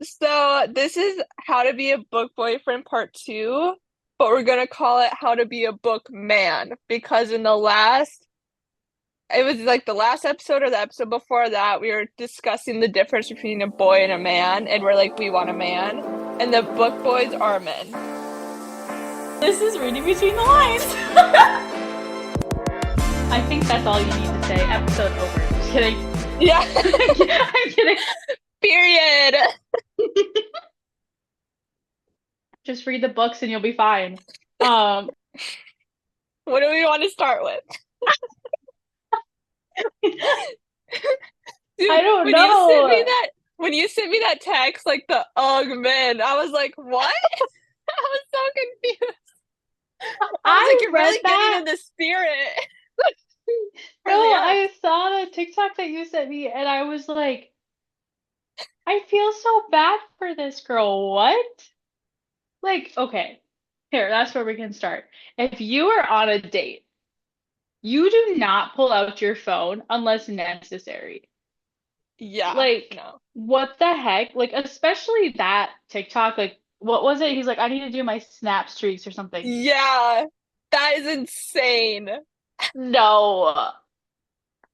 So this is How to Be a Book Boyfriend Part 2, but we're gonna call it How to Be a Book Man because it was like the last episode or the episode before that, we were discussing the difference between a boy and a man, and we're like, we want a man, and the book boys are men. This is reading between the lines. I think that's all you need to say. Episode over. Just kidding. Yeah, I'm kidding. period. Just read the books and you'll be fine. Um, What do we want to start with? Dude, I don't know. when you sent me that text, like the ugh man, I was like, what? I was so confused. I was like, I you're read really getting that. in the spirit. No, For the I saw the TikTok that you sent me and I was like, I feel so bad for this girl. What? Like, okay. Here, that's where we can start. If you are on a date, you do not pull out your phone unless necessary. Yeah, Like, no. what the heck? Like, especially that TikTok, like, what was it? He's like, I need to do my snap streaks or something. Yeah, that is insane. No,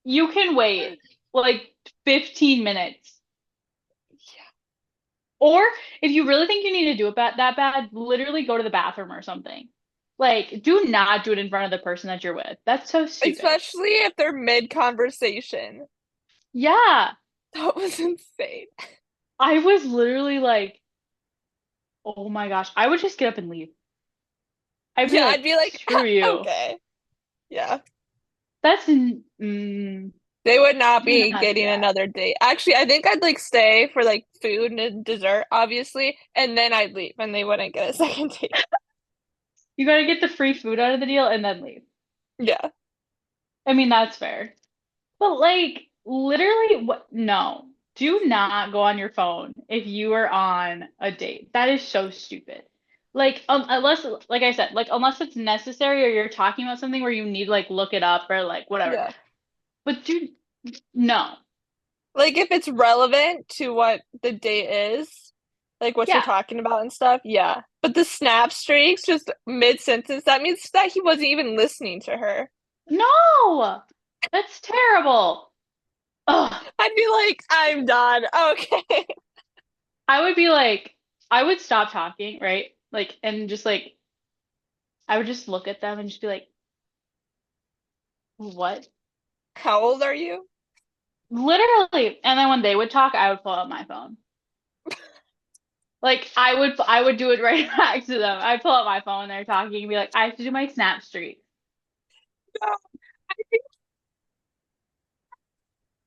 you can wait like 15 minutes. Yeah. Or if you really think you need to do it that bad, literally go to the bathroom or something. Like, do not do it in front of the person that you're with. That's so stupid. Especially if they're mid-conversation. Yeah, That was insane. I was literally like, oh my gosh, I would just get up and leave. I'd be Yeah, I'd like, be like, screw you. okay. Yeah. That's They would not do be not do getting that. another date. Actually, I think I'd like stay for like food and dessert, obviously, and then I'd leave and they wouldn't get a second date. You gotta get the free food out of the deal and then leave. Yeah. I mean, that's fair. But like, literally, what? No, do not go on your phone if you are on a date. That is so stupid. Like, unless, like I said, like unless it's necessary or you're talking about something where you need like look it up or like whatever. Yeah. But dude, no. Like if it's relevant to what the date is, like what you're Yeah, talking about and stuff, yeah. But the snap streaks just mid-sentence, that means that he wasn't even listening to her. no, that's terrible. Ugh. I'd be like, I'm done. Okay. I would be like, I would stop talking, right? Like, and just like, I would just look at them and just be like, what? How old are you? Literally. And then when they would talk, I would pull out my phone. Like, I would do it right back to them. I'd pull out my phone when they're talking and be like, I have to do my snap streak. No. I think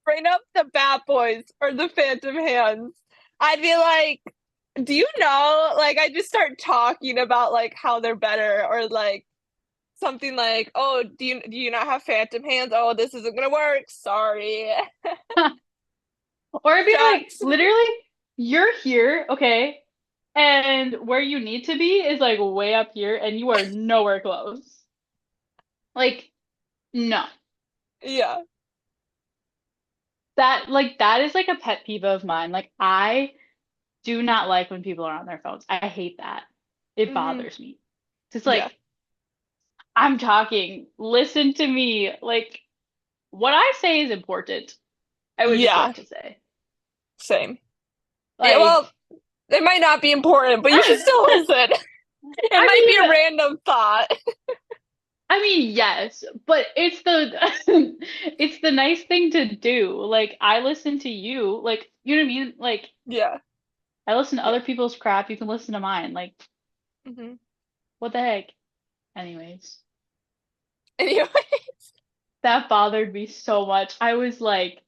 bring up the Bat Boys or the Phantom Hands. I'd be like, do you know? Like, I just start talking about like how they're better or like something like, oh, do you not have Phantom Hands? Oh, this isn't gonna work. Sorry. Or I'd be like, Shucks. literally, you're here, okay? And where you need to be is like way up here, and you are nowhere close. Like, no. Yeah. That is like a pet peeve of mine. Like I do not like when people are on their phones. I hate that. It Hmm. bothers me. It's Yeah. like I'm talking. Listen to me. Like what I say is important. I would just Yeah. like to say. Same. Yeah, Like well, it might not be important, but you should still listen. It I might be a mean random thought. yes, but it's the it's the nice thing to do. Like I listen to you. Like you know what I mean? Like Yeah. I listen to Yeah. other people's crap. You can listen to mine. Like Hmm. what the heck? Anyways. Anyway. That bothered me so much. I was like,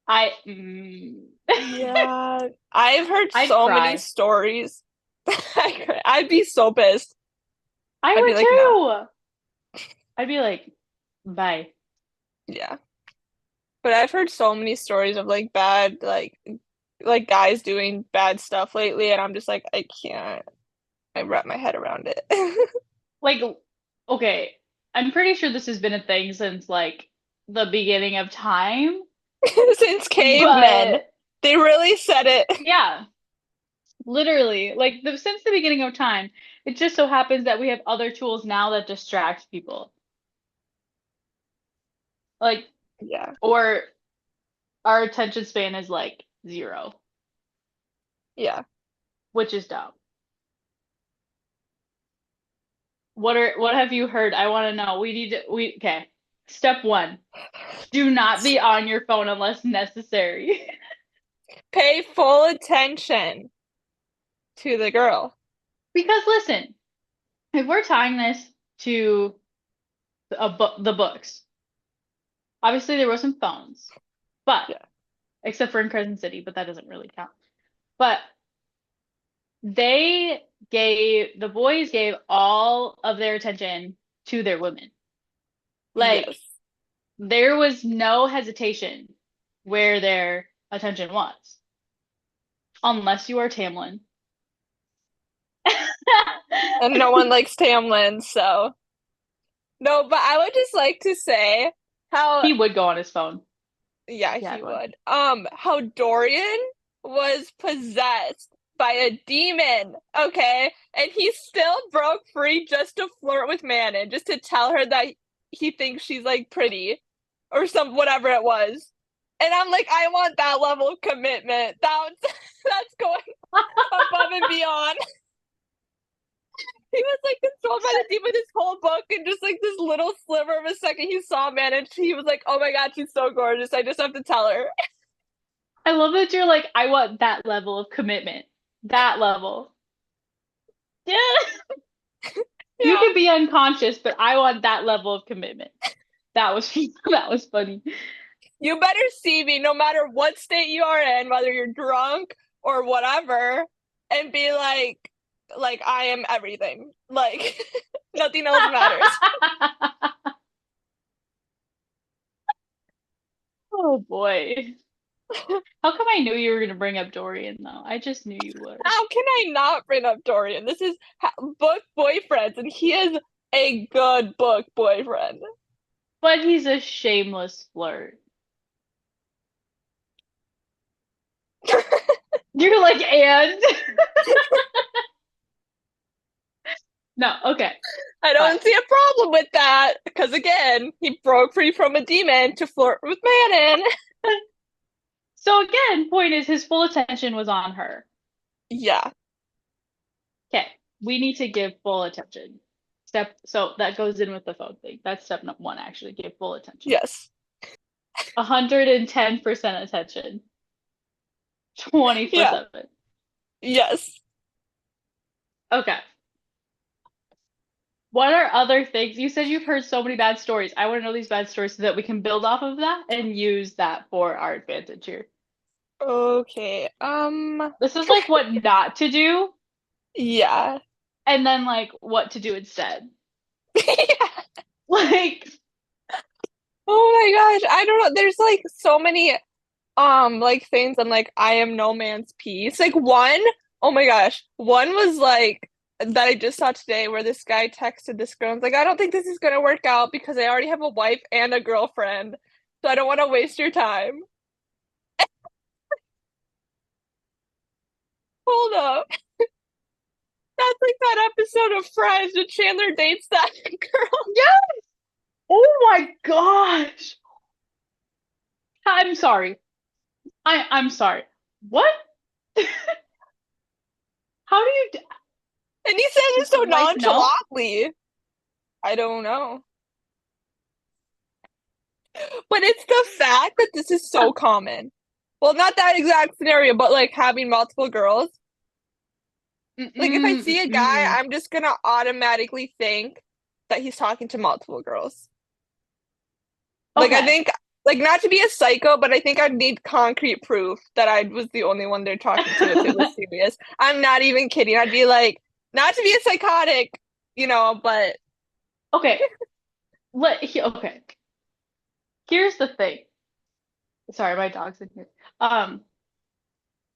I, Yeah, I've heard I'd so many cry. stories. I'd be so pissed. I I'd be would like, no. too. I'd be like, bye. Yeah. But I've heard so many stories of like bad, like guys doing bad stuff lately, and I'm just like, I can't. I wrap my head around it. Like, okay, I'm pretty sure this has been a thing since like the beginning of time. Since cavemen. But They really said it. yeah, literally, like since the beginning of time, it just so happens that we have other tools now that distract people. Like, Yeah. or our attention span is like zero, Yeah. which is dumb. What have you heard? I want to know. Okay. Step one, do not be on your phone unless necessary. Pay full attention to the girl. Because listen, if we're tying this to the books, obviously there were some phones, but Yeah. except for in Crescent City, but that doesn't really count. But the boys gave all of their attention to their women. Like, Yes. there was no hesitation where their attention was, unless you are Tamlin. And no one likes Tamlin, so no, but I would just like to say how He would go on his phone. yeah, Yeah, he it would. would. How Dorian was possessed by a demon, okay? And he still broke free just to flirt with Manon, just to tell her that he thinks she's like pretty or some whatever it was. And I'm like, I want that level of commitment. That's going above and beyond. He was like controlled by the demon this whole book, and just like this little sliver of a second he saw Manon, he was like, "Oh my god, she's so gorgeous! I just have to tell her." I love that you're like, I want that level of commitment. That level. Yeah. You Yeah. can be unconscious, but I want that level of commitment. That was that was funny. You better see me no matter what state you are in, whether you're drunk or whatever, and be like I am everything. Like nothing else matters. Oh boy. How come I knew you were gonna bring up Dorian though? I just knew you would. How can I not bring up Dorian? This is book boyfriends, and he is a good book boyfriend. But he's a shameless flirt. You're like, and no, okay. I Fine. don't see a problem with that because again, he broke free from a demon to flirt with Manon. So again, point is his full attention was on her. Yeah. Okay, we need to give full attention. So that goes in with the phone thing. That's step one, actually. Give full attention. Yes. 110% attention. Yeah. 24/7. Yes. Okay. What are other things? You said you've heard so many bad stories. I want to know these bad stories so that we can build off of that and use that for our advantage here. Okay. This is like what not to do Yeah. and then like what to do instead. Yeah. Like, Oh my gosh. I don't know. There's like so many like things I'm like I am no man's peace. Like one, oh my gosh. One was like that I just saw today where this guy texted this girl and was like, I don't think this is gonna work out because I already have a wife and a girlfriend. So I don't want to waste your time. Hold up. That's like that episode of Friends when Chandler dates that girl. yeah. Oh my gosh. I'm sorry. I'm sorry. What? How do you And he says it does so the wife know? nonchalantly. I don't know. But it's the fact that this is so common. Well, not that exact scenario, but like having multiple girls. Like if I Mm-mm, see a guy, mm-mm. I'm just gonna automatically think that he's talking to multiple girls. Like I Okay. think like not to be a psycho, but I think I'd need concrete proof that I was the only one they're talking to if it was serious. I'm not even kidding. I'd be like, not to be a psychotic, but Okay. Okay. Here's the thing. Sorry, my dog's in here. Um,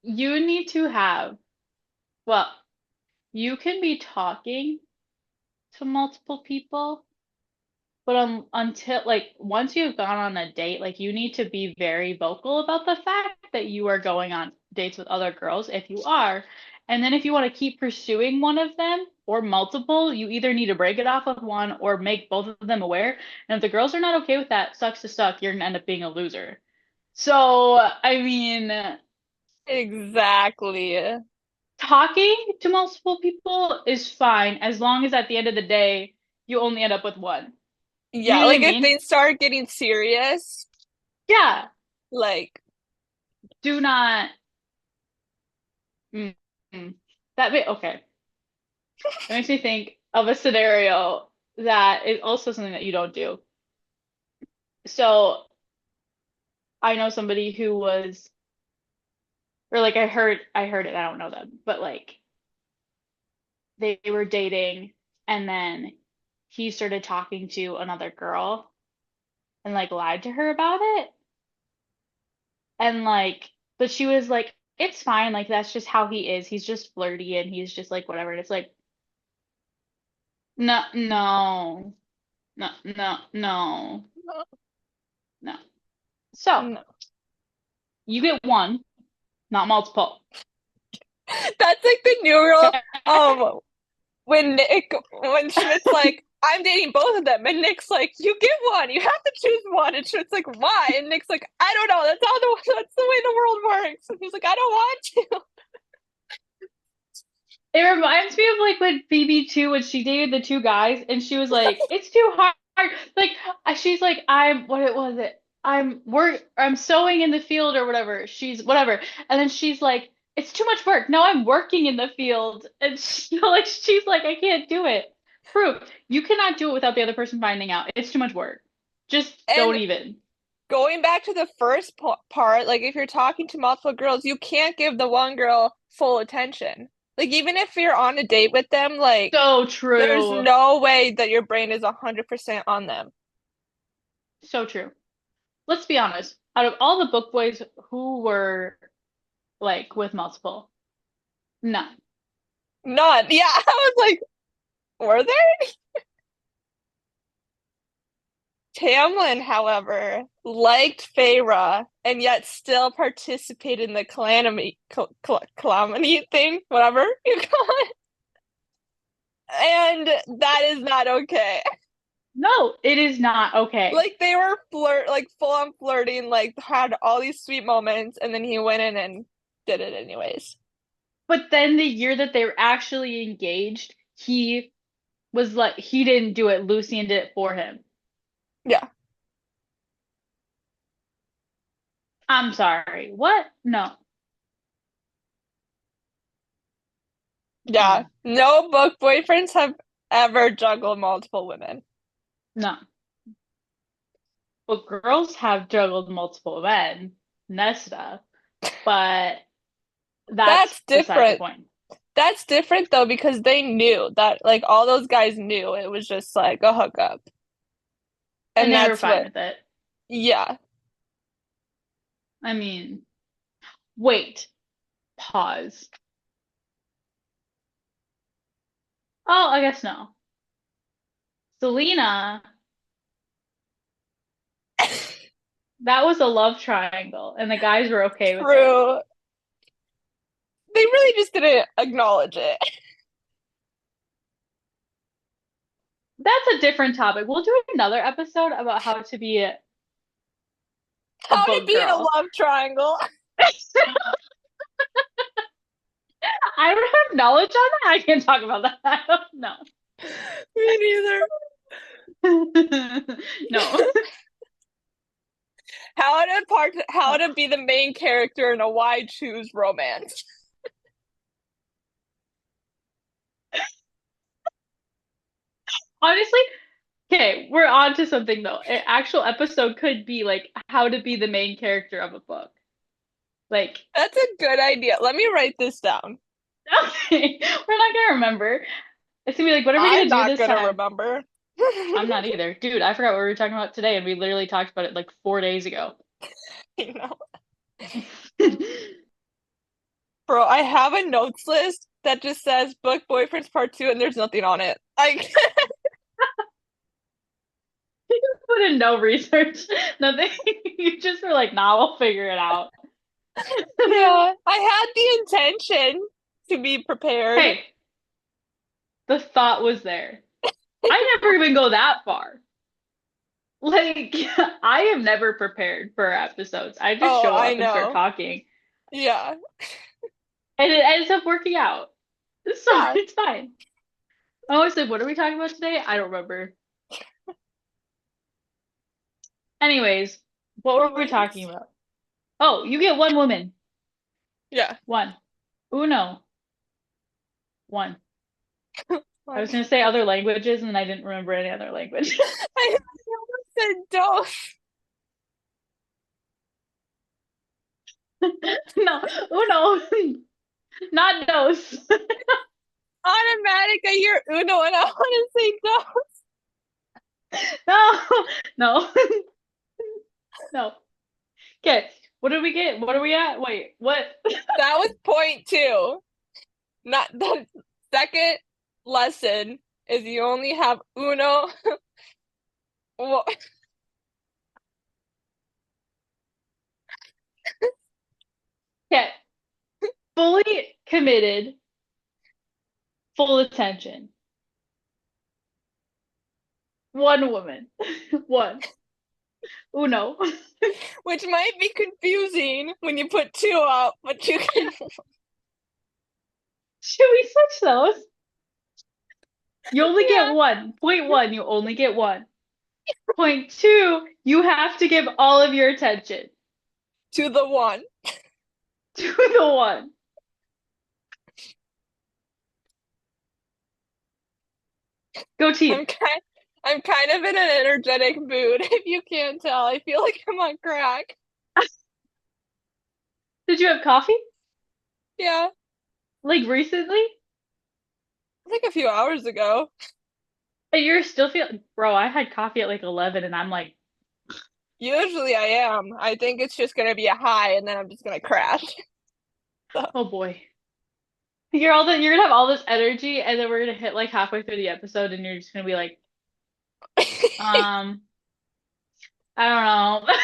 you need to have, well, you can be talking to multiple people, But until like once you've gone on a date, like you need to be very vocal about the fact that you are going on dates with other girls if you are. And then if you want to keep pursuing one of them or multiple, you either need to break it off with one or make both of them aware. And if the girls are not okay with that, sucks to suck, you're gonna end up being a loser. So, I mean, Exactly. talking to multiple people is fine as long as at the end of the day you only end up with one. You Yeah, know what I like if mean? they start getting serious, Yeah. like Do not. Mm, mm. Okay. That makes me think of a scenario that is also something that you don't do. So I know somebody who was, or like I heard it. I don't know them, but like they were dating, and then he started talking to another girl and like lied to her about it, and like, but she was like, it's fine, like that's just how he is. He's just flirty and he's just like whatever. And it's like, no, no, no, no, no, no. So no. you get one, not multiple. That's like the new girl. Okay? When Schmidt's like, I'm dating both of them, and Nick's like, you get one, you have to choose one, and Schmidt's like, why? And Nick's like, I don't know, that's the way the world works. And he's like, I don't want to. It reminds me of like when Phoebe too, when she dated the two guys, and she was like, "It's too hard." Like she's like, "I'm what it was it? I'm sewing in the field or whatever." She's whatever, and then she's like, "It's too much work." No, I'm working in the field, and like she's like, "I can't do it." Proof. You cannot do it without the other person finding out. It's too much work. Just don't And even. going back to the first part, like if you're talking to multiple girls, you can't give the one girl full attention. Like even if you're on a date with them, like So there's true. no way that your brain is 100% on them. So true. Let's be honest. Out of all the book boys who were like with multiple. None. None. Yeah, I was like, were there? Tamlin, however, liked Feyre and yet still participated in the calamity thing, whatever you call it. And that is not okay. No, it is not okay. Like they were like full on flirting, like had all these sweet moments, and then he went in and did it anyways. But then the year that they were actually engaged, he was like, he didn't do it. Lucian did it for him. Yeah. I'm sorry. What? No. Yeah. Mm, No book boyfriends have ever juggled multiple women. no. Well, girls have juggled multiple men, Nesta, but that's That's beside the different. point. That's different though because they knew that like all those guys knew it was just like a hookup. And And they were that's fine what with it. yeah. I mean, wait, pause. Oh, I guess no. Selena, that was a love triangle, and the guys were okay with it. True. They really just didn't acknowledge it. That's a different topic. We'll do another episode about how to be a How to book be in a girl. love triangle. I don't have knowledge on that. I can't talk about that. I don't know. Me neither. No. How to be the main character in a why choose romance. Honestly, okay, we're on to something though. An actual episode could be like how to be the main character of a book. Like, That's a good idea. Let me write this down. okay, we're not gonna remember. It's gonna be like, what are we I'm gonna do not this gonna time? remember. I'm not either. Dude, I forgot what we were talking about today, and we literally talked about it like 4 days ago. You know. Bro, I have a notes list that just says book boyfriends part two and there's nothing on it. I put in no research, nothing. You just were like, nah, we'll figure it out. Yeah, I had the intention to be prepared. Hey, the thought was there. I never even go that far. Like, I am never prepared for episodes. I just Oh, show I up and start know. talking, Yeah. and it ends up working out. So Yeah. it's fine. I always say, what are we talking about today? I don't remember. Anyways, what were we talking Anyways. about? Oh, you get one woman. Yeah. One. Uno. One. I Fun. was gonna say other languages, and I didn't remember any other language. I almost said don't. No, uno, not dos. Automatic, I hear Uno and I want to say don't. No, no, no. Okay, what did we get? What are we at? Wait, what? That was point two. Not the second lesson is you only have Uno. Well, Okay, fully committed, full attention. One woman. One. Uno. which might be confusing when you put two up, but you can. Should we switch those? You only get Yeah, one. Point one, you only get one. Point two, you have to give all of your attention to the one. to the one. Go team. I'm kind of in an energetic mood, if you can't tell. I feel like I'm on crack. Did you have coffee? Yeah, Like recently? like a few hours ago. But you're still feeling, bro, I had coffee at like 11 and I'm like, Usually I am. I think it's just gonna be a high and then I'm just gonna crash. So. oh boy. You're gonna have all this energy and then we're gonna hit like halfway through the episode and you're just gonna be like, um, I don't know.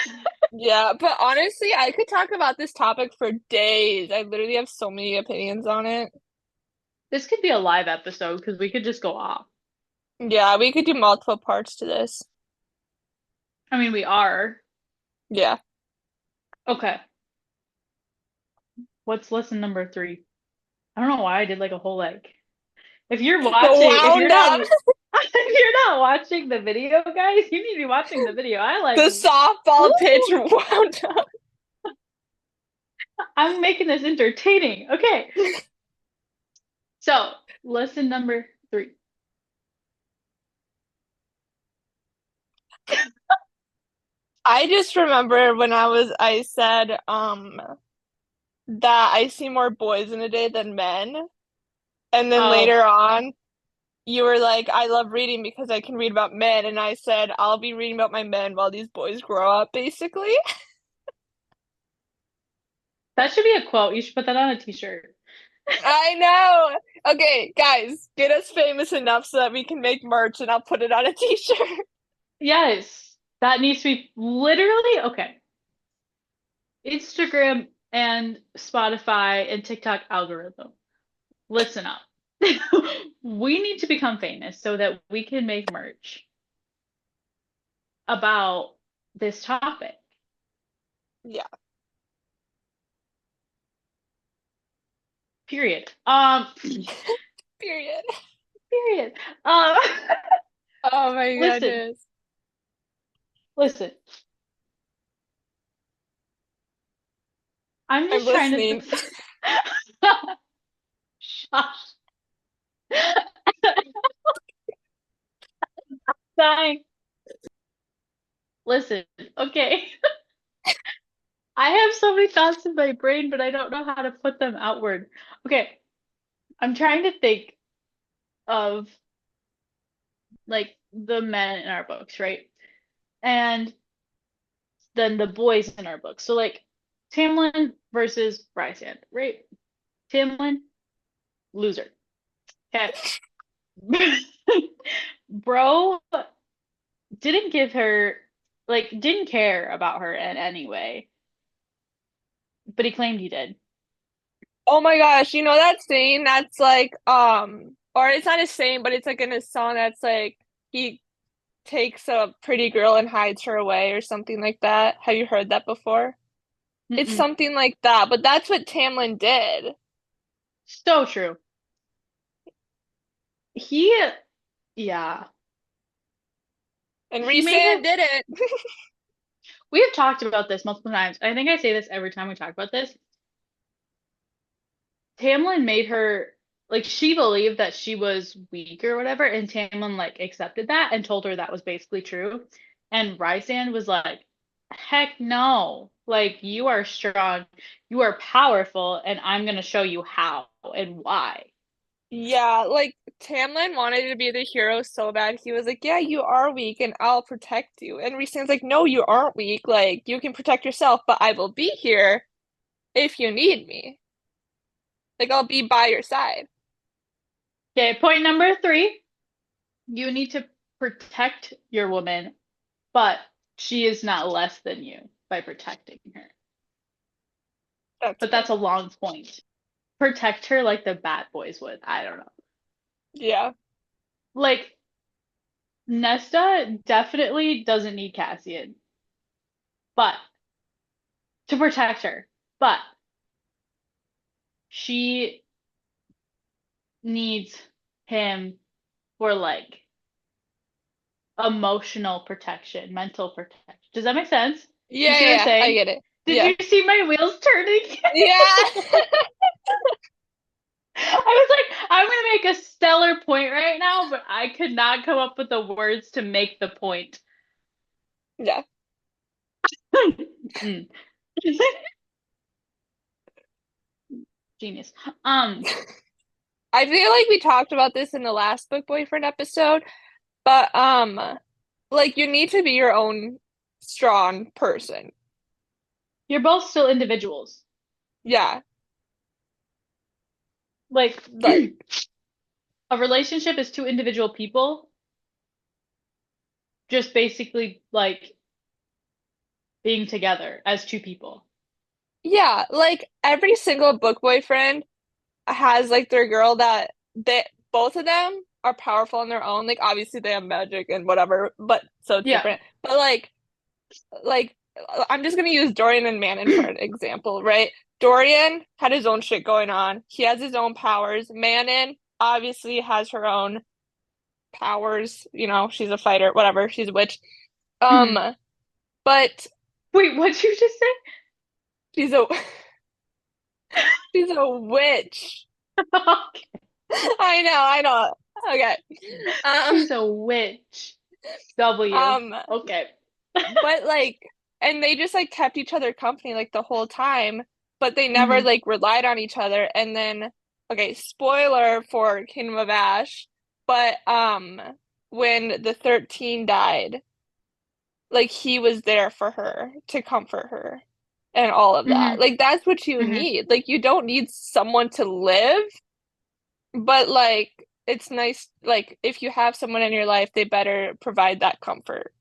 Yeah, but honestly, I could talk about this topic for days. I literally have so many opinions on it. This could be a live episode because we could just go off. Yeah, we could do multiple parts to this. I mean, we are. Yeah. Okay. What's lesson number three? I don't know why I did like a whole like. The If wound you're up, not, if you're not watching the video, guys, you need to be watching the video. I the like, softball pitch woo! wound up. I'm making this entertaining. Okay. So, lesson number three. I just remember when I said that I see more boys in a day than men. And then Oh, later on, you were like, I love reading because I can read about men. And I said, I'll be reading about my men while these boys grow up, basically. that should be a quote. You should put that on a t-shirt. I know. Okay, guys, get us famous enough so that we can make merch and I'll put it on a t-shirt. Yes, that needs to be literally okay. Instagram and Spotify and TikTok algorithm. Listen up. We need to become famous so that we can make merch about this topic. Yeah. Period. Period. Period. Um, Oh my listen, goodness. listen. I'm I'm just trying listening. to. Shush. Dying. Listen, okay. I have so many thoughts in my brain, but I don't know how to put them outward. Okay, I'm trying to think of like the men in our books, right? And then the boys in our books. So like Tamlin versus Brysand, right? Tamlin, loser. Okay. Bro didn't give her like didn't care about her in any way, but he claimed he did. Oh my gosh, you know that saying that's like or it's not a saying, but it's like in a song that's like he takes a pretty girl and hides her away or something like that. Have you heard that before? It's Mm-mm. something like that, but that's what Tamlin did. So true. He, yeah, And he made her. Rhysand didn't. We have talked about this multiple times. I think I say this every time we talk about this. Tamlin made her like she believed that she was weak or whatever, and Tamlin like accepted that and told her that was basically true. And Rysand was like, heck no. Like you are strong, you are powerful, and I'm gonna show you how and why. Yeah, like Tamlin wanted to be the hero so bad. He was like, "Yeah, you are weak and I'll protect you." And Rhysand's like, "No, you aren't weak. Like you can protect yourself, but I will be here if you need me. Like I'll be by your side." Okay, point number three. You need to protect your woman, but she is not less than you by protecting her. That's But that's good. a long point. Protect her like the bad boys would. I don't know. Yeah. Like Nesta definitely doesn't need Cassian, but to protect her. But she needs him for like emotional protection, mental protection. Does that make sense? You Yeah, see yeah, what I'm yeah. I saying? get it. Did Yeah. you see my wheels turning? Yeah. I was like, I'm gonna make a stellar point right now, but I could not come up with the words to make the point. Yeah. Mm. Genius. Um, I feel like we talked about this in the last book boyfriend episode, but like you need to be your own strong person. you're both still individuals. Yeah. Like Like a relationship is two individual people just basically like being together as two people. yeah, like every single book boyfriend has like their girl that they both of them are powerful on their own. Like obviously they have magic and whatever, but so it's Yeah. different. But like I'm just gonna use Dorian and Manon for an example, right? Dorian had his own shit going on. He has his own powers. Manon obviously has her own powers. You know, she's a fighter, whatever. She's a witch. Mhm. Um, but Wait, what'd you just say? she's a she's a witch. I know. Okay. She's a witch. W. Um, Okay. but like, and they just like kept each other company like the whole time, but they never Hmm. like relied on each other. And then, okay, spoiler for Kingdom of Ash, but when the 13 died, like he was there for her to comfort her and all of that. Hmm. Like that's what you Hmm. need. Like you don't need someone to live, but like it's nice like if you have someone in your life, they better provide that comfort,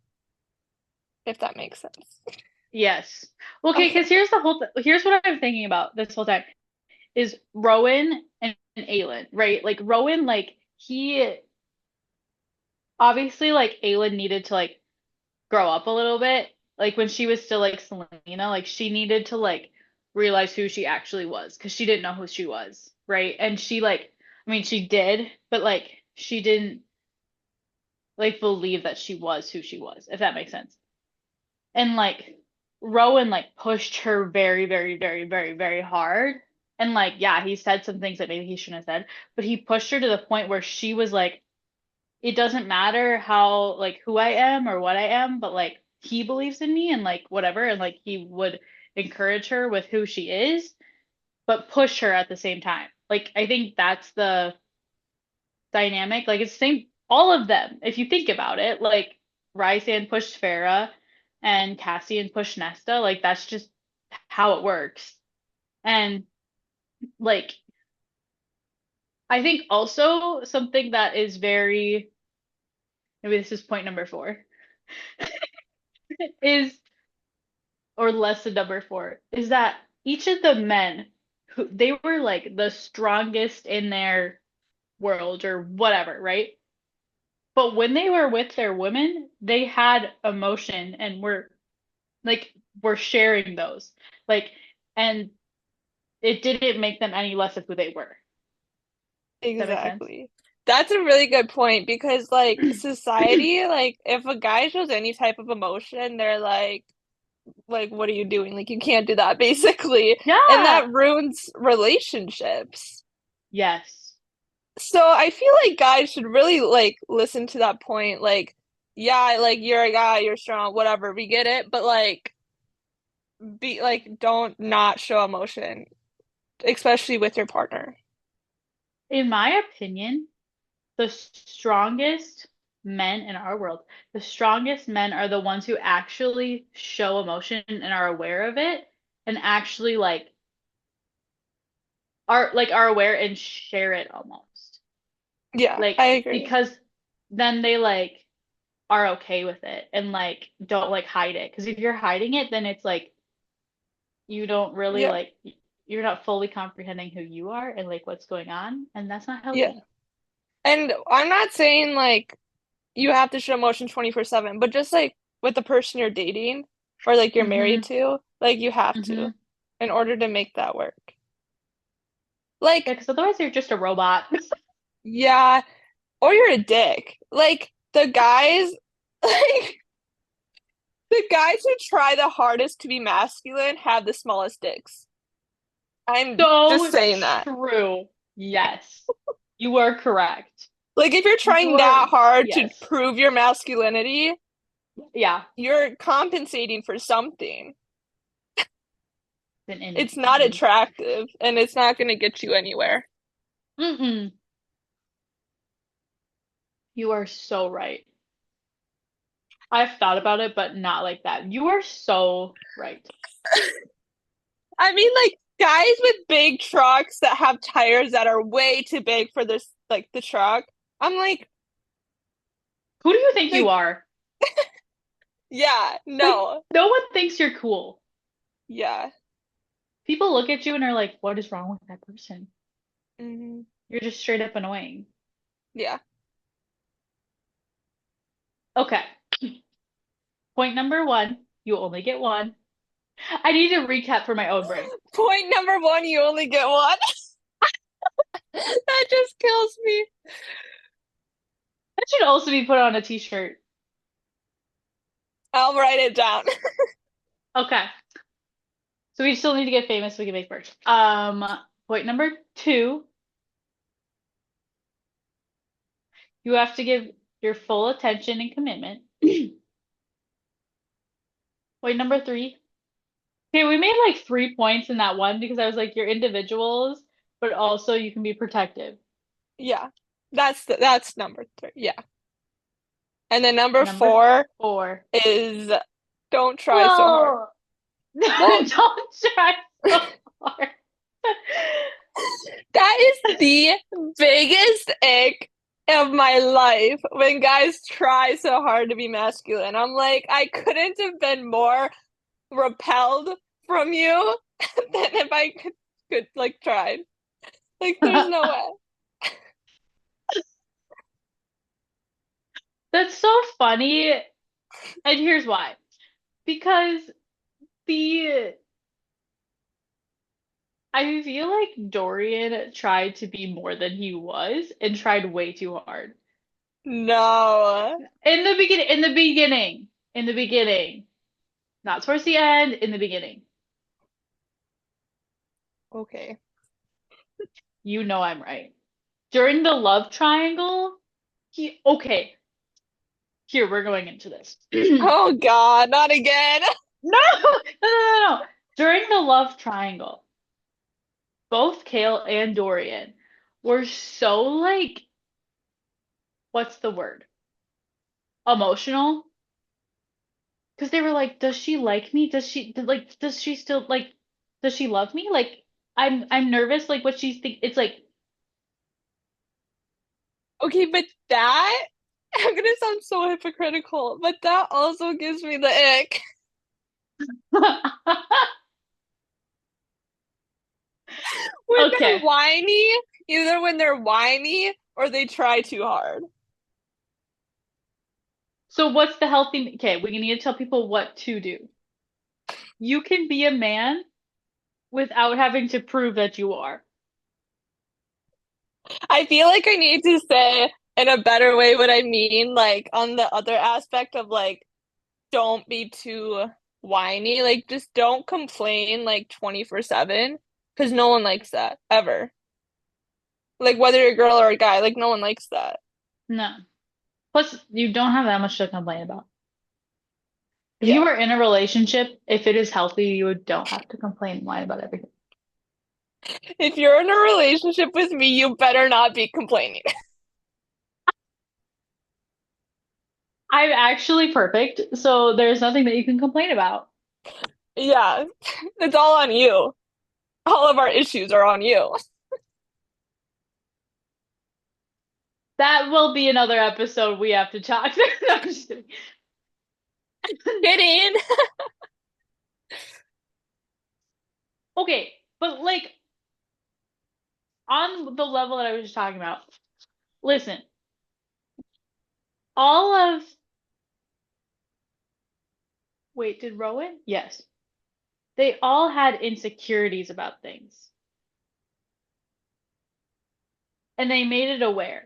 if that makes sense. Yes. Okay, Okay. because here's the whole here's what I'm thinking about this whole time is Rowan and Aelin, right? Like Rowan, like he obviously like Aelin needed to like grow up a little bit. Like when she was still like Selena, like she needed to like realize who she actually was because she didn't know who she was, right? And she like, I mean, she did, but like she didn't like believe that she was who she was, if that makes sense. And like Rowan like pushed her very, very, very, very, very hard. And like, yeah, he said some things that maybe he shouldn't have said, but he pushed her to the point where she was like, it doesn't matter how like who I am or what I am, but like he believes in me and like whatever, and like he would encourage her with who she is, but push her at the same time. Like I think that's the dynamic. Like it's the same all of them, if you think about it, like Rysand pushed Farah and Cassian pushed Nesta, like that's just how it works. And like I think also something that is very maybe this is point number four. is, or less than number four, is that each of the men who they were like the strongest in their world or whatever, right? But when they were with their women, they had emotion and like were sharing those. Like, and it didn't make them any less of who they were. Does that make sense? Exactly. That's a really good point because like society, like if a guy shows any type of emotion, they're like what are you doing? Like you can't do that basically. And Yeah. that ruins relationships. Yes. So I feel like guys should really like listen to that point. Like, yeah, like you're a guy, you're strong, whatever, we get it, but like be like don't not show emotion, especially with your partner. In my opinion, the strongest men in our world, the strongest men are the ones who actually show emotion and are aware of it and actually are aware and share it almost. Yeah, I Like agree. because then they are okay with it and don't hide it. Because if you're hiding it, then it's like you don't really Yeah, you're not fully comprehending who you are and what's going on, and that's not yeah. healthy. And I'm not saying like you have to show emotion 24/7, but just like with the person you're dating or like you're married Mm-hmm. to, like you have to Mm-hmm. in order to make that work. Yeah, Like, because otherwise you're just a robot. yeah, or you're a dick. Like the guys, like the guys who try the hardest to be masculine have the smallest dicks. I'm just So saying that. true. Yes. You are correct. Like if you're You trying are, that hard to yes. prove your masculinity, Yeah. you're compensating for something. An It's not enemy. attractive and it's not going to get you anywhere. Mm-mm. You are so right. I've thought about it, but not like that. You are so right. I mean, like guys with big trucks that have tires that are way too big for this, like the truck. I'm Who do you think you like, are? yeah, no, No one thinks you're cool. yeah. People look at you and are like, what is wrong with that person? Hmm. You're just straight up annoying. Yeah. Okay. Point number one, you only get one. I need to recap for my own brain. Point number one, you only get one. That just kills me. That should also be put on a t-shirt. I'll write it down. Okay. So we still need to get famous so we can make merch. Point number two, you have to give your full attention and commitment. Point number three. Okay, we made like 3 points in that one because I was like, you're individuals, but also you can be protective. Yeah. That's number three. Yeah. And then number Number four four. is don't try so hard. Whoa! Well, Don't try so hard. that is the biggest ick of my life when guys try so hard to be masculine. I'm like, I couldn't have been more repelled from you than if I could like tried. Like, there's no way. That's so funny. And here's why. Because the I feel like Dorian tried to be more than he was and tried way too hard. No. In the beginning. Not towards the end, in the beginning. Okay. You know I'm right. During the love triangle, okay, here we're going into this. Oh God, not again. No, no, no, no, no. During the love triangle, both Kale and Dorian were so what's the word? Emotional. Because they were like, does she like me? Does she still does she love me? Like, I'm nervous, like what she's think it's like, Okay, but that I'm gonna sound so hypocritical, but that also gives me the ick. When they're Okay. whiny, either when they're whiny or they try too hard. So what's the healthy? Okay, we need to tell people what to do. You can be a man without having to prove that you are. I feel like I need to say in a better way what I mean, like on the other aspect of like, don't be too whiny. Like, just don't complain like 24/7 because no one likes that ever. Like, whether you're a girl or a guy, like, no one likes that. No. Plus, you don't have that much to complain about. If you Yeah. are in a relationship, if it is healthy, you don't have to complain and whine about everything. If you're in a relationship with me, you better not be complaining. I'm actually perfect, so there's nothing that you can complain about. Yeah, it's all on you. All of our issues are on you. That will be another episode we have to talk. No, I'm just kidding. Kidding. Okay, but like on the level that I was just talking about, listen, all of wait, did Rowan? Yes. They all had insecurities about things, and they made it aware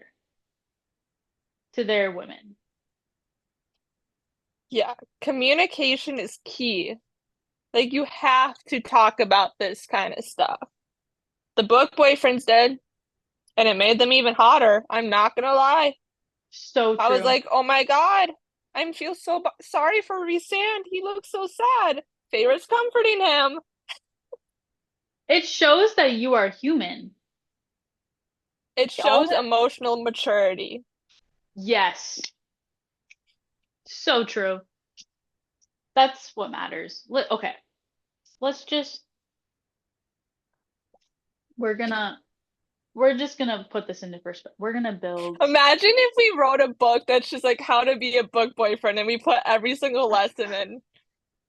to their women. Yeah, communication is key. Like, you have to talk about this kind of stuff. The book boyfriends did, and it made them even hotter. I'm not gonna lie. So I was true. like, oh my God, I feel so sorry for Resand. He looks so sad. Feyre's comforting him. It shows that you are human. It All shows that. emotional maturity. Yes. So true. That's what matters. Okay. Let's just we're gonna we're just gonna put this into perspective. We're gonna build Imagine if we wrote a book that's just like how to be a book boyfriend and we put every single lesson in.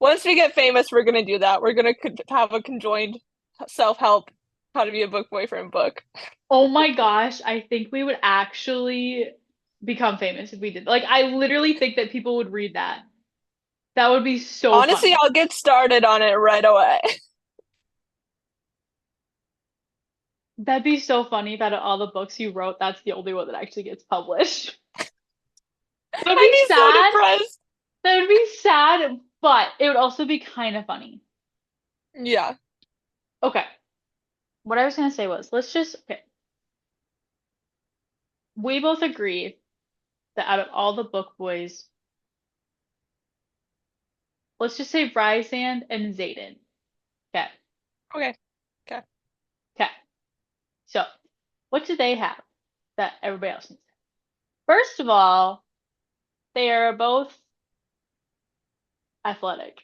Once we get famous, we're gonna do that. We're gonna have a conjoined self-help how to be a book boyfriend book. Oh my gosh, I think we would actually become famous if we did. Like I literally think that people would read that. That would be so Honestly, funny. I'll get started on it right away. That'd be so funny that of all the books you wrote, that's the only one that actually gets published. That would I'd be be so sad. depressed. That would be sad, but it would also be kind of funny. Yeah, Okay. What I was gonna say was, let's just okay. We both agree that out of all the book boys, let's just say Rysand and Xaden. Okay. okay. Okay. Okay. So, what do they have that everybody else needs? First of all, they are both athletic.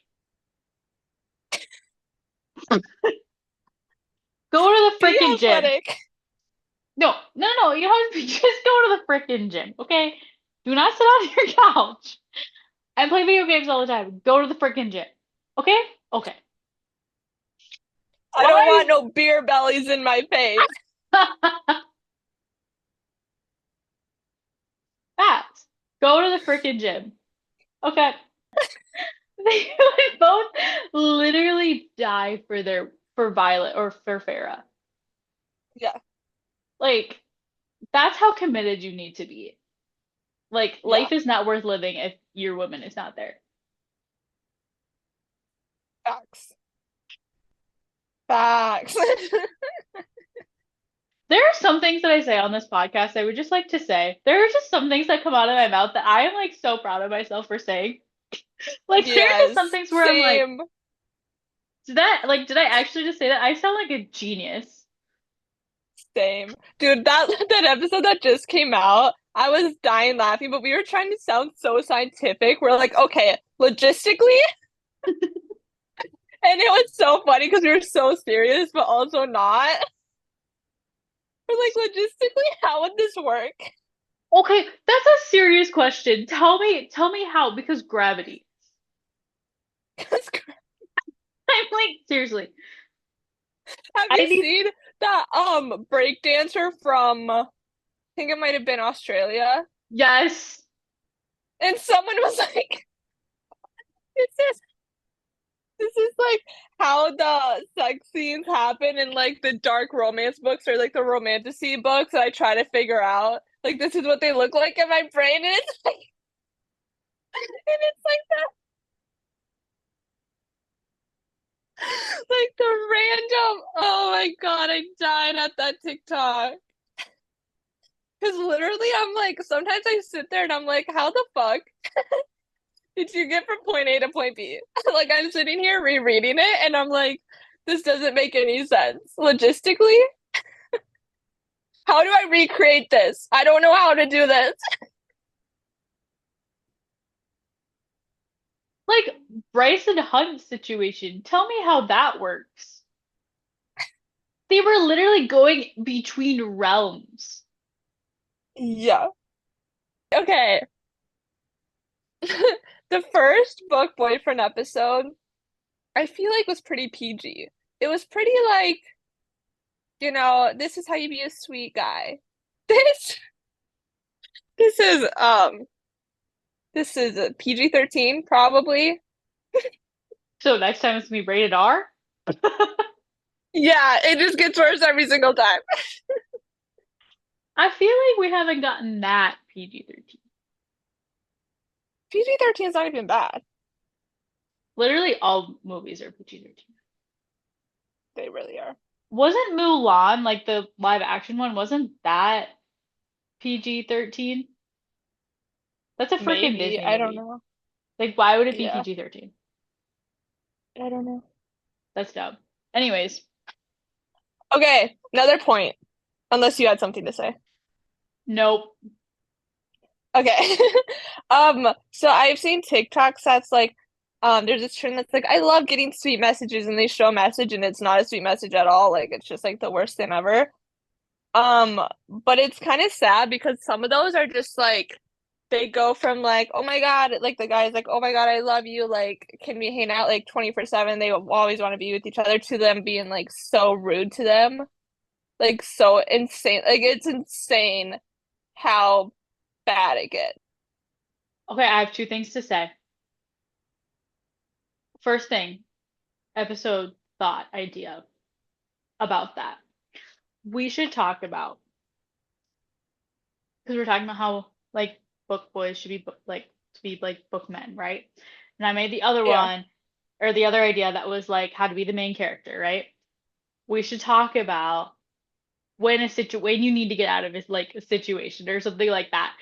Go to the Be freaking gym. athletic. No, no, no. You have to just go to the freaking gym, okay? Do not sit on your couch and play video games all the time. Go to the freaking gym, okay? Okay. I don't Why? want no beer bellies in my face. Facts. Go to the freaking gym, okay? They would both literally die for Violet or for Farah. Yeah, Like, that's how committed you need to be. Like, yeah. life is not worth living if your woman is not there. Facts. Facts. There are some things that I say on this podcast I would just like to say. There are just some things that come out of my mouth that I am like so proud of myself for saying. Like there are just some Yes, things where I'm like, same. did I actually just say that? I sound like a genius. Same. Dude, that episode that just came out, I was dying laughing, but we were trying to sound so scientific. We're like, okay, logistically, and it was so funny because we were so serious, but also not. We're like, logistically, how would this work? Okay, that's a serious question. Tell me how, because gravity. I'm like, seriously. Have I you need, seen that break dancer from I think it might have been Australia? yes. And someone was like, this is this is like how the sex scenes happen in like the dark romance books or like the romantasy books. And I try to figure out like this is what they look like in my brain, and it's like like the random. Oh my God, I died at that TikTok. Because literally, I'm like, sometimes I sit there and I'm like, how the fuck did you get from point A to point B? Like, I'm sitting here rereading it and I'm like, this doesn't make any sense. Logistically, how do I recreate this? I don't know how to do this. Like Bryson Hunt situation. Tell me how that works. They were literally going between realms. Yeah. Okay. The first book boyfriend episode, I feel like was pretty PG. It was pretty like, this is how you be a sweet guy. This this is this is a PG-13 probably. So next time it's gonna be rated R? Yeah, it just gets worse every single time. I feel like we haven't gotten that PG-13. PG-13 is not even bad. Literally all movies are PG-13. They really are. Wasn't Mulan, like the live action one, wasn't that PG-13? That's a freaking Maybe. Disney I don't movie. know. Like, why would it be Yeah, PG-13? I don't know. That's dumb. Anyways, Okay, another point. Unless you had something to say. nope. Okay. So I've seen TikToks that's like, there's this trend that's like, I love getting sweet messages, and they show a message and it's not a sweet message at all. Like it's just like the worst thing ever. But it's kind of sad because some of those are just like they go from like, oh my God, like the guy's like, oh my God, I love you, like, can we hang out like 24/7? They always want to be with each other, to them being like so rude to them, like so insane. Like it's insane how bad it gets. Okay, I have two things to say. First thing, episode thought idea about that. We should talk about, because we're talking about how like book boys should be like to be like bookmen, right? And I made the other Yeah. one, or the other idea that was like how to be the main character, right? We should talk about when you need to get out of it, like a situation or something like that,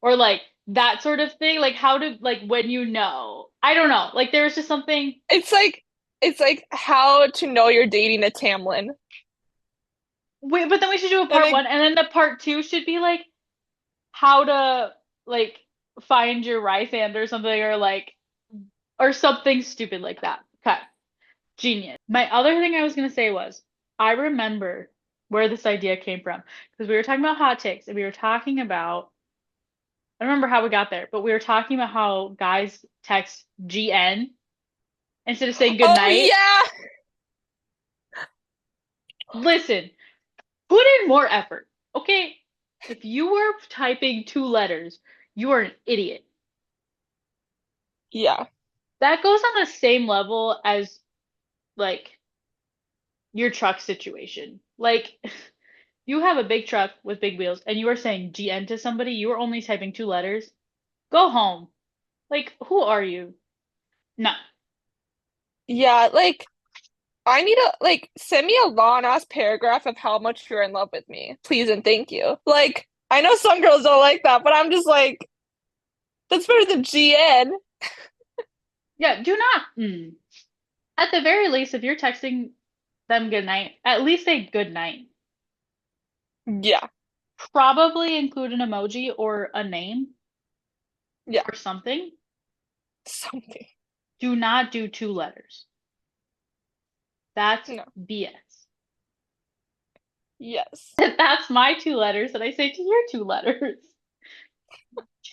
or like that sort of thing, like how to like when you know. I don't know. Like there's just something. It's like how to know you're dating a Tamlin. Wait, but then we should do a And part it, one, and then the part two should be like how to like find your Rysand or something, or like or something stupid like that. Okay, genius. My other thing I was gonna say was I remember where this idea came from because we were talking about hot takes and we were talking about I don't remember how we got there, but we were talking about how guys text GN instead of saying good oh night. yeah. Listen, put in more effort, okay? If you were typing two letters, you are an idiot. Yeah. That goes on the same level as like your truck situation. Like you have a big truck with big wheels and you are saying GN to somebody, you are only typing two letters. Go home. Like, who are you? No. Yeah, like I need to like send me a long ass paragraph of how much you're in love with me. Please and thank you. Like, I know some girls don't like that, but I'm just like, that's better than GN. Yeah, do not. At the very least, if you're texting them good night, at least say good night. Yeah. Probably include an emoji or a name Yeah. or something. Something. Do not do two letters. That's No. BS. Yes. That's my two letters that I say to your two letters.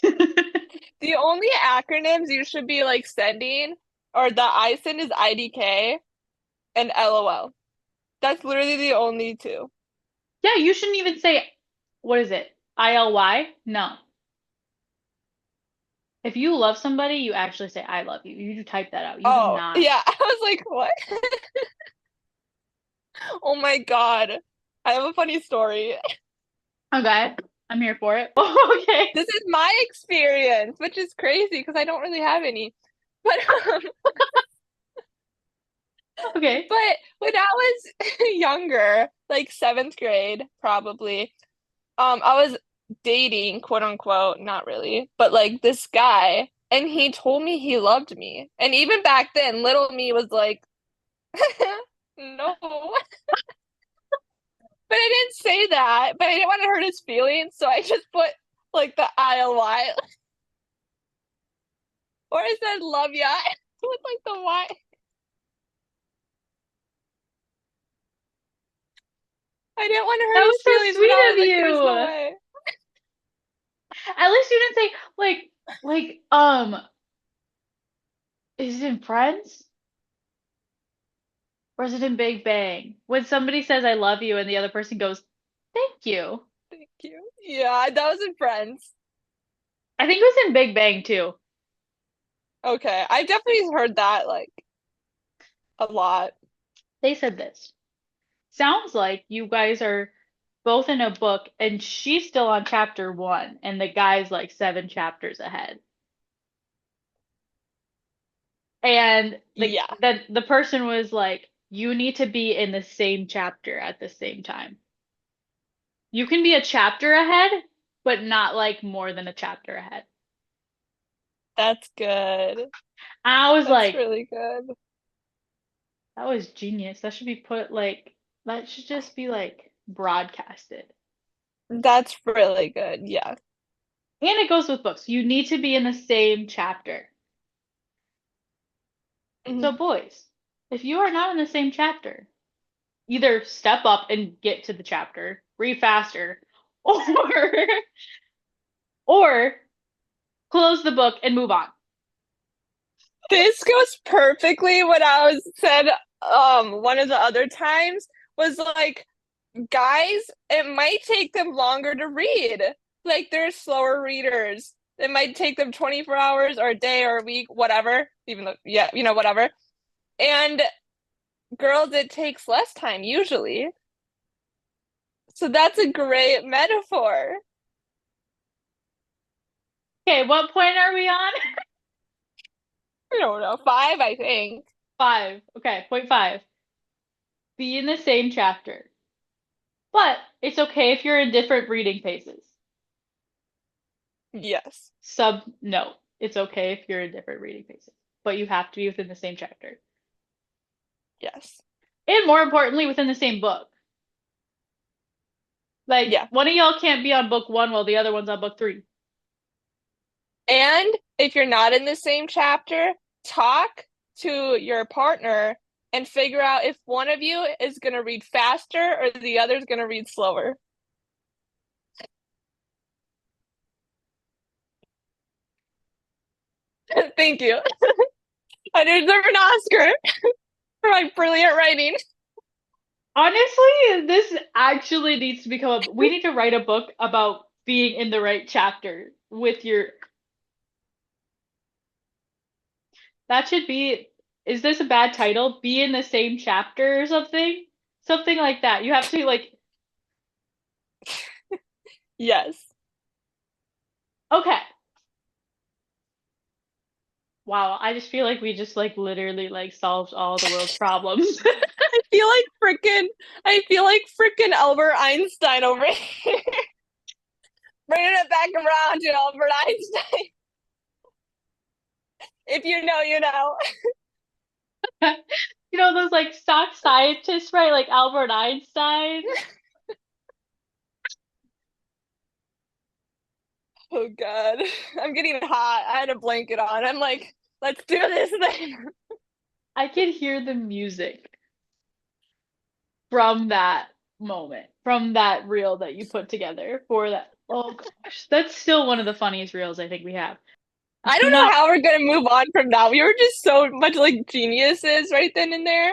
The only acronyms you should be like sending or that I send is IDK and LOL. That's literally the only two. Yeah, you shouldn't even say, what is it? ILY? No. If you love somebody, you actually say I love you. You do type that out. You do Oh, not. yeah. I was like, what? Oh my God. I have a funny story. Okay. I'm here for it. Okay. This is my experience, which is crazy because I don't really have any. But um, Okay. but when I was younger, like seventh grade, probably, I was dating, quote unquote, not really, but like this guy, and he told me he loved me. And even back then, little me was like, no. But I didn't say that, but I didn't want to hurt his feelings, so I just put like the ILY, or I said love ya with like the Y. I didn't want to hurt That his was so feelings, but sweet I was of like, there's no you. way. At least you didn't say is it in Friends or is it in Big Bang? When somebody says I love you and the other person goes, "Thank you." Thank you. Yeah, that was in Friends. I think it was in Big Bang too. Okay, I definitely heard that like a lot. They said this. Sounds like you guys are both in a book and she's still on chapter 1 and the guy's like 7 chapters ahead. And Yeah, the person was like, you need to be in the same chapter at the same time. You can be a chapter ahead, but not like more than a chapter ahead. that's good. I was That's like, really good. that was genius. That should be put like, that should just be like broadcasted. That's really good. Yeah. And it goes with books. You need to be in the same chapter. So, Mhm. boys, if you are not in the same chapter, either step up and get to the chapter, read faster, or or close the book and move on. This goes perfectly what I was said one of the other times was like guys, it might take them longer to read. Like they're slower readers. It might take them 24 hours or a day or a week, whatever. Even though, yeah, whatever. And girls, it takes less time usually. So that's a great metaphor. Okay, what point are we on? I don't know, five, I think. 5. Okay, point 5. Be in the same chapter. But it's okay if you're in different reading paces. Yes, Sub note. It's okay if you're in different reading paces, but you have to be within the same chapter. yes, And more importantly, within the same book. Like yeah. one of y'all can't be on book 1 while the other one's on book 3. And if you're not in the same chapter, talk to your partner and figure out if one of you is going to read faster or the other is going to read slower. Thank you. I deserve an Oscar for my brilliant writing. Honestly, this actually needs to become we need to write a book about being in the right chapter with your that should be is this a bad title? Be in the same chapter or something? Something like that. You have to like Yes. okay. Wow, I just feel like we just like literally like solved all the world's problems. I feel like freaking Albert Einstein over here. Bringing it back around to Albert Einstein. If you know, you know. You know those like stock scientists, right? Like Albert Einstein. Oh God. I'm getting hot. I had a blanket on. I'm like, let's do this thing. I can hear the music from that. moment from that reel that you put together for that. Oh gosh, that's still one of the funniest reels I think we have. I Do don't know not, how we're gonna move on from that. We were just so much like geniuses right then and there.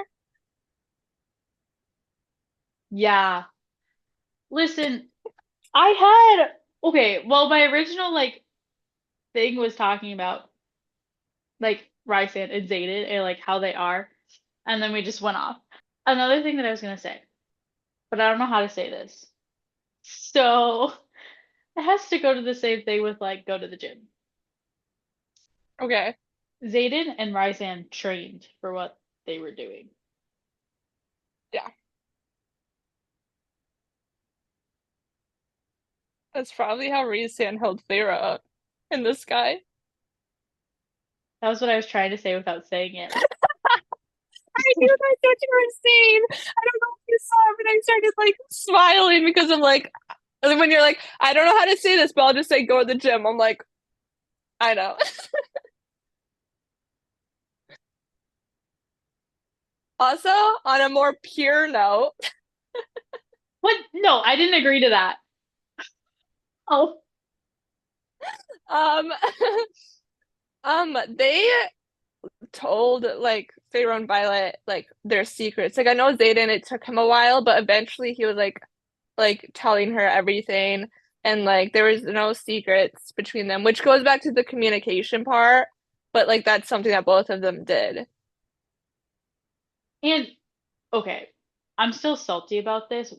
yeah. Listen, I had, okay, well, my original like thing was talking about like Rysan and Zayden and like how they are, and then we just went off. Another thing that I was gonna say, but I don't know how to say this. So it has to go to the same thing with like go to the gym. Okay. Zayden and Rysan trained for what they were doing. Yeah. That's probably how Rhysand held Feyre up in the sky. That was what I was trying to say without saying it. I knew that's what you were saying. I don't know if you saw it, but I started like smiling because I'm like, and then when you're like, I don't know how to say this, but I'll just say go to the gym. I'm like, I know. Also, on a more pure note, What? No, I didn't agree to that. Oh, um, they told like Feyre and Violet like their secrets. Like I know Xaden, it took him a while, but eventually he was like telling her everything, and like there was no secrets between them, which goes back to the communication part, but like that's something that both of them did. and okay, I'm still salty about this.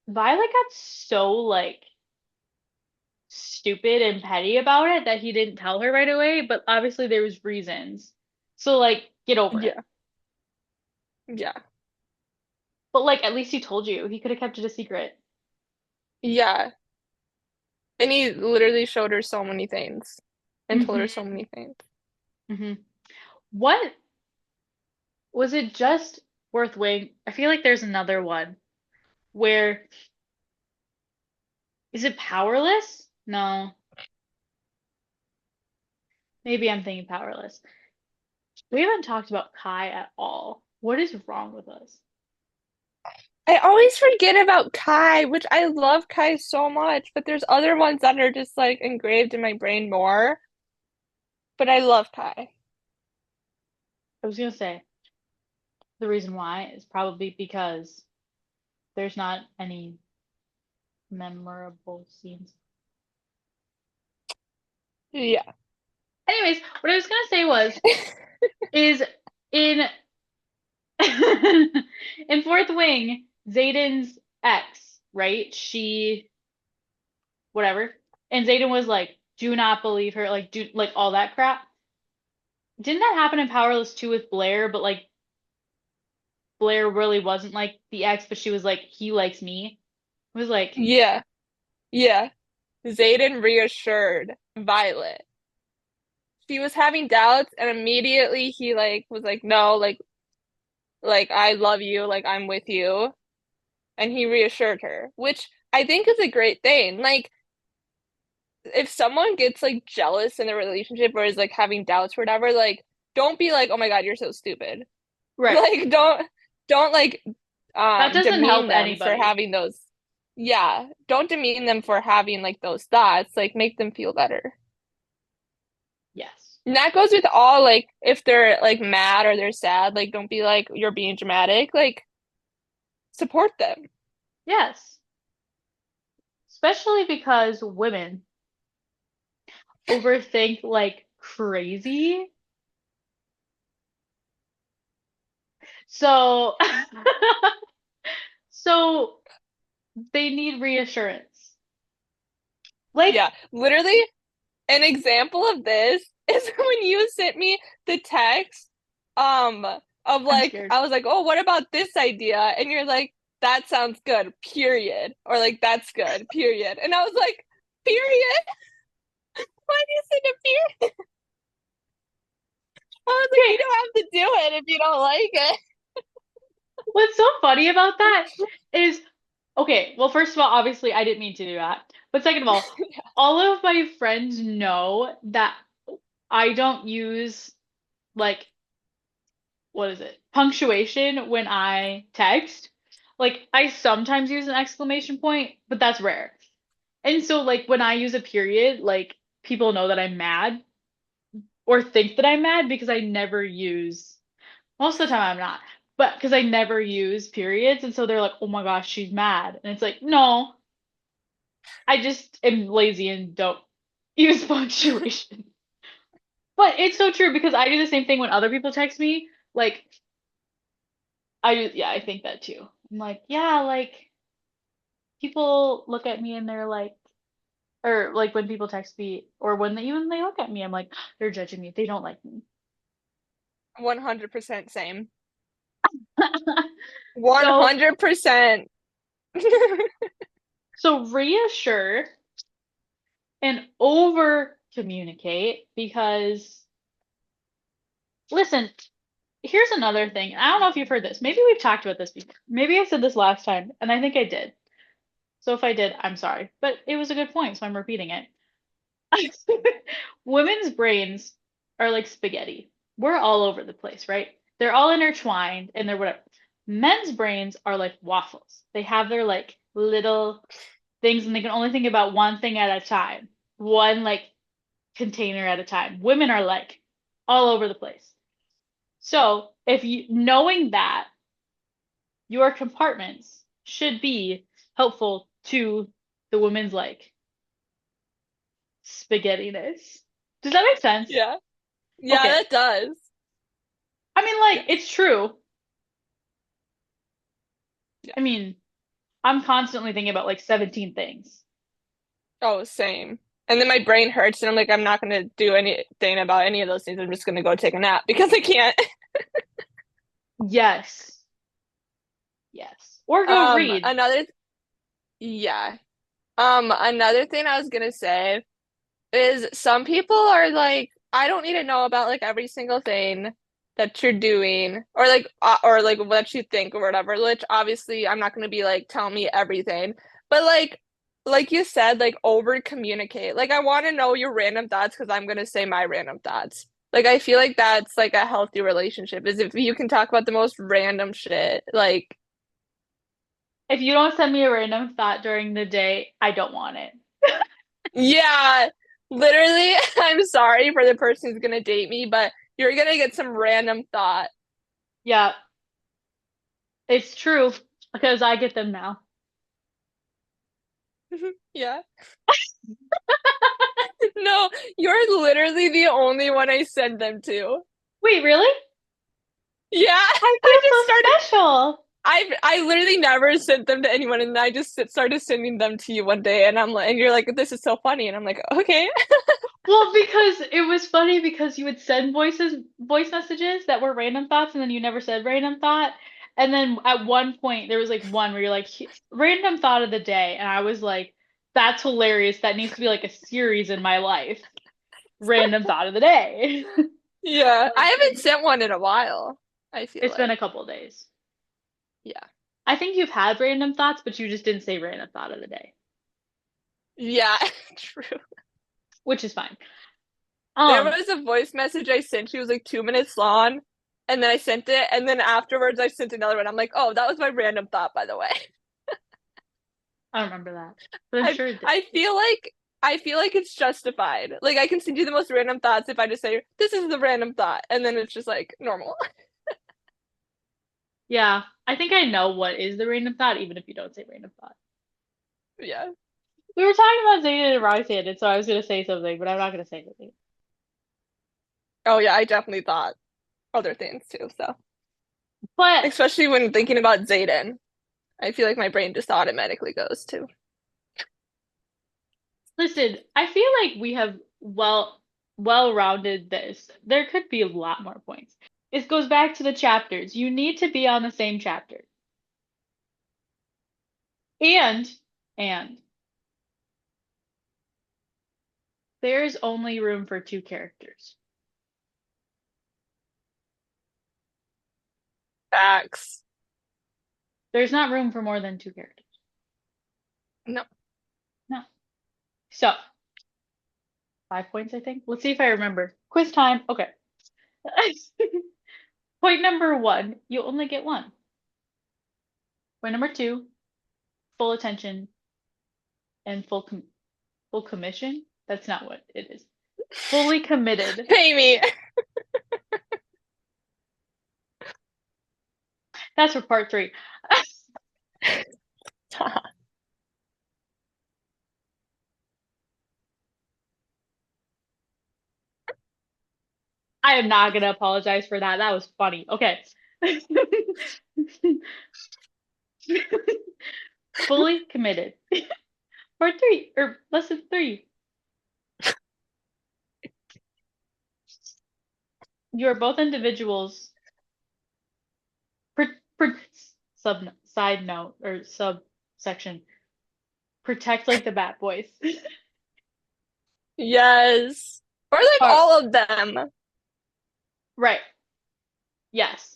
Violet got so like stupid and petty about it that he didn't tell her right away, but obviously there was reasons. So like get over it. Yeah. Yeah. But like at least he told you. He could have kept it a secret. Yeah. And he literally showed her so many things and told her Hmm. so many things. Hmm. What was it just worth waiting? I feel like there's another one where is it powerless? No, maybe I'm thinking powerless. We haven't talked about Kai at all. What is wrong with us? I always forget about Kai, which I love Kai so much, but there's other ones that are just like engraved in my brain more. But I love Kai. I was gonna say the reason why is probably because there's not any memorable scenes. Yeah. Anyways, what I was gonna say was is in in Fourth Wing, Zayden's ex, right? She whatever. And Zayden was like, do not believe her, like do like all that crap. Didn't that happen in Powerless 2 with Blair, but like Blair really wasn't like the ex, but she was like, he likes me. It was like, Yeah. Yeah. Xaden reassured Violet. She was having doubts and immediately he like was like, no, like I love you, like I'm with you. And he reassured her, which I think is a great thing. Like if someone gets like jealous in a relationship or is like having doubts or whatever, like don't be like, "Oh my God, you're so stupid." right. Like don't like That doesn't help demean them for anybody. having those. Yeah, don't demean them for having like those thoughts. Like make them feel better. Yes. And that goes with all like if they're like mad or they're sad, like don't be like you're being dramatic. Like support them. Yes. Especially because women overthink like crazy. So so they need reassurance. Like, Yeah, literally an example of this is when you sent me the text um of I'm like scared. I was like, "Oh, what about this idea?" And you're like, "That sounds good, period." Or like, "That's good, period." And I was like, "Period? Why do you send a period?" I was like, "You Okay, don't have to do it if you don't like it." what's so funny about that is, okay, well, first of all, obviously, I didn't mean to do that. But second of all of my friends know that I don't use like, what is it, punctuation when I text. Like I sometimes use an exclamation point, but that's rare. And so like when I use a period, like people know that I'm mad or think that I'm mad because I never use most of the time I'm not. But because I never use periods and so they're like, "Oh my gosh, she's mad." And it's like, "No, I just am lazy and don't use punctuation." But it's so true because I do the same thing when other people text me. Like I do, yeah, I think that too. I'm like, "Yeah, like people look at me and they're like, or like when people text me or when they even they look at me, I'm like, they're judging me. They don't like me." 100% same. So 100%. so reassure and over communicate because listen, here's another thing. I don't know if you've heard this. Maybe we've talked about this before. Maybe I said this last time, and I think I did. So if I did, I'm sorry. But it was a good point, so I'm repeating it. Women's brains are like spaghetti. We're all over the place, right? They're all intertwined and they're whatever. Men's brains are like waffles. They have their like little things and they can only think about one thing at a time, one like container at a time. Women are like all over the place. So if you knowing that your compartments should be helpful to the woman's like spaghettiness. Does that make sense? Yeah. Yeah, Okay. that does. I mean, like, Yes. it's true. Yeah. I mean, I'm constantly thinking about like 17 things. Oh, same. And then my brain hurts, and I'm like, I'm not gonna do anything about any of those things. I'm just gonna go take a nap because I can't. Yes. Yes. Or go read. Another, yeah. Another thing I was gonna say is some people are like, I don't need to know about like every single thing that you're doing or like what you think or whatever, which obviously I'm not gonna be like tell me everything. But like you said, like over communicate. Like I want to know your random thoughts because I'm gonna say my random thoughts. Like I feel like that's like a healthy relationship is if you can talk about the most random shit. Like If you don't send me a random thought during the day, I don't want it. yeah, literally, I'm sorry for the person who's gonna date me, but you're gonna get some random thought. Yeah, it's true because I get them now. Yeah. No, you're literally the only one I send them to. Wait, really? Yeah, I I feel just started. so special. I literally never sent them to anyone, and I just started sending them to you one day, and I'm like, and you're like, this is so funny, and I'm like, okay. Well, because it was funny because you would send voice messages that were random thoughts, and then you never said random thought. And then at one point, there was like one where you're like, random thought of the day. And I was like, that's hilarious. That needs to be like a series in my life. Random thought of the day. Yeah, I Like, haven't sent one in a while, I feel it's been like. a couple days. Yeah. I think you've had random thoughts, but you just didn't say random thought of the day, Yeah, true. which is fine. There Um, was a voice message I sent you, it was like 2 minutes long, and then I sent it, and then afterwards I sent another one. I'm like, oh, that was my random thought, by the way. I don't remember that, but I'm I sure it did. I feel like it's justified. Like I can send you the most random thoughts if I just say this is the random thought, and then it's just like normal. Yeah, I think I know what is the random thought, even if you don't say random thought. Yeah. We were talking about Zayden and Roxanne, so I was gonna say something, but I'm not gonna say anything. Oh yeah, I definitely thought other things too. So But especially when thinking about Zayden, I feel like my brain just automatically goes to. listen, I feel like we have well-rounded this. There could be a lot more points. It goes back to the chapters. You need to be on the same chapter. And and there's only room for two characters. Facts. There's not room for more than two characters. No. No. So, 5 points, I think. Let's see if I remember. Quiz time. Okay. Point number one, you only get one. Point number two, full attention and full commission. That's not what it is. Fully committed. Pay me. That's for part three. I am not gonna apologize for that. That was funny. Okay. Fully committed. Part three, or lesson three. You are both individuals. Per sub side note or subsection. Protect like the Bat Boys. Yes. Or like Are all of them. right. Yes.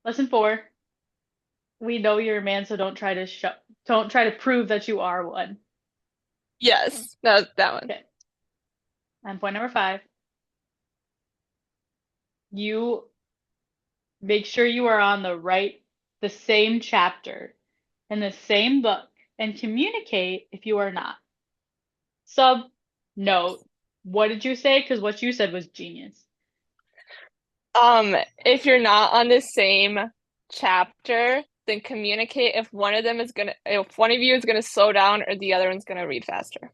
Lesson four. We know you're a man, so don't try to prove that you are one. Yes. That one. Okay. And point number five. You make sure you are on the same chapter in the same book and communicate if you are not. Sub note. What did you say? Because what you said was genius. If you're not on the same chapter, then communicate if if one of you is gonna slow down or the other one's gonna read faster.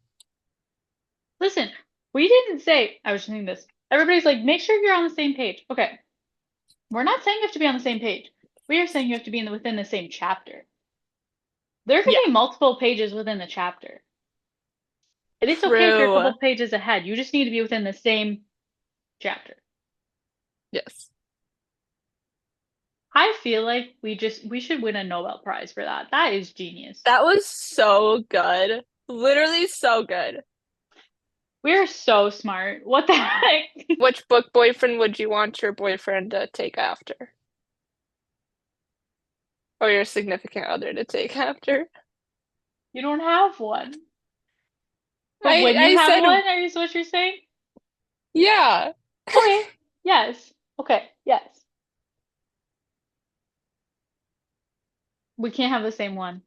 Listen, we didn't say, I was saying this. Everybody's like, make sure you're on the same page. Okay. We're not saying you have to be on the same page. We are saying you have to be within the same chapter. There could Yeah, be multiple pages within the chapter. And it's okay if you're a true. couple pages ahead. You just need to be within the same chapter. Yes. I feel like we should win a Nobel Prize for that. That is genius. That was so good. Literally so good. We're so smart. What the heck? Which book boyfriend would you want your boyfriend to take after? Or your significant other to take after? You don't have one. But when you I have said, one, are you what you're saying? yeah. Okay. Yes. Okay. Yes. We can't have the same one.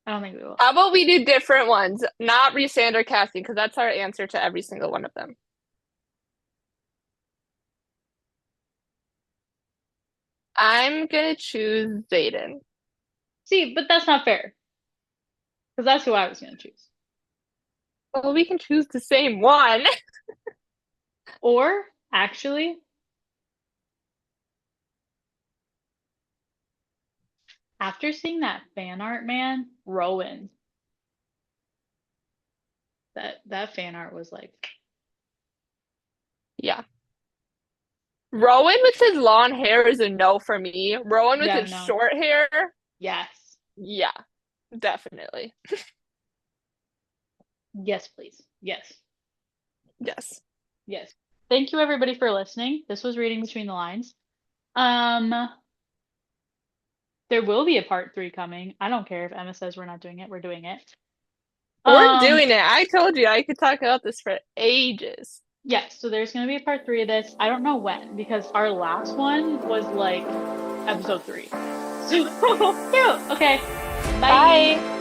I don't think we will. How about we do different ones? Not resand or casting, because that's our answer to every single one of them. I'm gonna choose Zayden. See, but that's not fair. Because that's who I was going to choose. Well, we can choose the same one. Or, actually, after seeing that fan art, man, Rowan. That fan art was like, Yeah. Rowan with his long hair is a no for me. Rowan with yeah, his no. short hair, Yes. yeah, definitely. Yes, please. Yes. Yes. Yes. Thank you everybody for listening. This was Reading Between the Lines. Um, there will be a part three coming. I don't care if Emma says we're not doing it. We're doing it. We're doing it. I told you I could talk about this for ages. Yes, so there's going to be a part three of this. I don't know when because our last one was like episode three. So, cute. Okay. Bye. Bye.